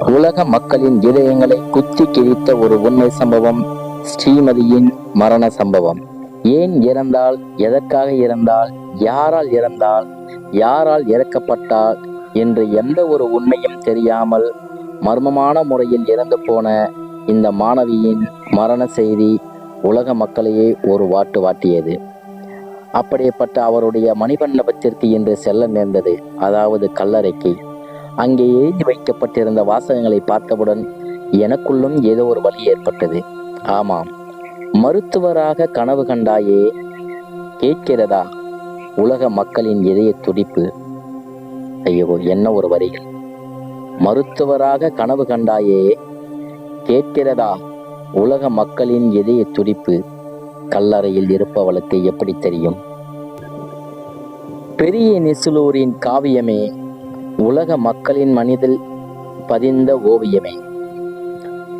உலக மக்களின் இதயங்களை குத்தி கிழித்த ஒரு உண்மை சம்பவம், ஸ்ரீமதியின் மரண சம்பவம். ஏன் இறந்தால், எதற்காக இறந்தால், யாரால் இறந்தால், யாரால் இறக்கப்பட்டால் என்று எந்த ஒரு உண்மையும் தெரியாமல் மர்மமான முறையில் இறந்து போன இந்த மாணவியின் மரண செய்தி உலக மக்களையே ஒரு வாட்டு வாட்டியது. அப்படிப்பட்ட அவருடைய மணிமண்டபத்திற்கு இன்று செல்ல நேர்ந்தது. அதாவது கல்லறைக்கு. அங்கே எழுதி வைக்கப்பட்டிருந்த வாசகங்களை பார்த்தவுடன் எனக்குள்ளும் ஏதோ ஒரு வழி ஏற்பட்டது. ஆமாம், மருத்துவராக கனவு கண்டாயே, கேட்கிறதா உலக மக்களின் இதய துடிப்பு? ஐயோ, என்ன ஒரு வரிகள்! மருத்துவராக கனவு கண்டாயே, கேட்கிறதா உலக மக்களின் இதய துடிப்பு? கல்லறையில் இருப்பவளுக்கு எப்படி தெரியும்? பெரிய நெசுலூரின் காவியமே, உலக மக்களின் மனதில் பதிந்த ஓவியமே.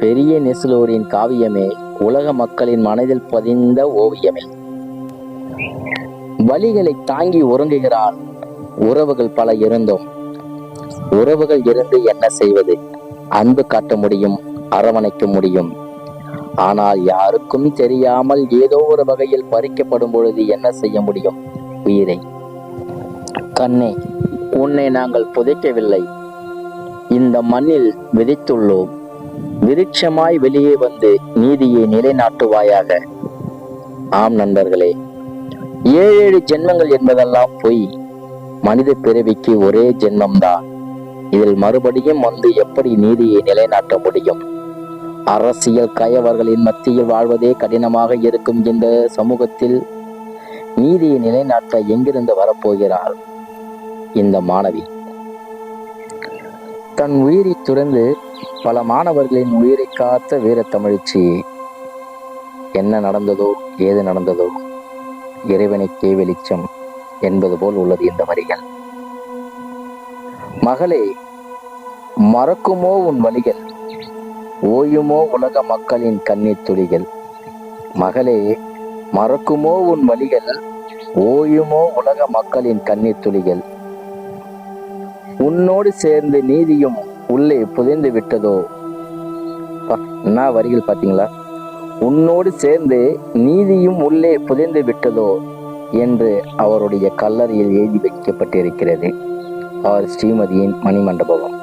பெரிய நெசுலூரின் காவியமே, உலக மக்களின் மனதில் பதிந்த ஓவியமே. வலிகளை தாங்கி உறங்குகிறாள். உறவுகள் பல இருந்தும், உறவுகள் இருந்து என்ன செய்வது? அன்பு காட்ட முடியும், அரவணைக்க முடியும். ஆனால் யாருக்கும் தெரியாமல் ஏதோ ஒரு வகையில் பறிக்கப்படும் பொழுது என்ன செய்ய முடியும்? உயிரை. கண்ணே, உன்னை நாங்கள் புதைக்கவில்லை, இந்த மண்ணில் விதைத்துள்ளோம். விருட்சமாய் வெளியே வந்து நீதியை நிலைநாட்டுவாயாக. ஆம் நண்பர்களே, 7 ஜென்மங்கள் என்பதெல்லாம் பொய். மனித பிறவிக்கு ஒரே ஜென்மம்தான். இதில் மறுபடியும் வந்து எப்படி நீதியை நிலைநாட்ட முடியும்? அரசியல் கயவர்களின் மத்தியில் வாழ்வதே கடினமாக இருக்கும் இந்த சமூகத்தில் நீதியை நிலைநாட்ட எங்கிருந்து வரப்போகிறாள் இந்த மாணவி? தன் உயிரை துறந்து பல மாணவர்களின் உயிரை காத்த வீரத்தமிழ்ச்சி. என்ன நடந்ததோ, ஏது நடந்ததோ, இறைவனுக்கே வெளிச்சம் என்பது போல் உள்ளது இந்த வரிகள். மகளே, மறக்குமோ உன் வழிகள், ஓயுமோ உலக மக்களின் கண்ணீர் துளிகள். மகளே, மறக்குமோ உன் வழிகள், ஓயுமோ உலக மக்களின் கண்ணீர் துளிகள். உன்னோடு சேர்ந்து நீதியும் உள்ளே புதைந்து விட்டதோ. என்ன வரிகள் பார்த்தீங்களா? உன்னோடு சேர்ந்து நீதியும் உள்ளே புதைந்து விட்டதோ என்று அவருடைய கல்லறையில் எழுதி வைக்கப்பட்டிருக்கிறது. அவர் ஸ்ரீமதியின் மணிமண்டபம்.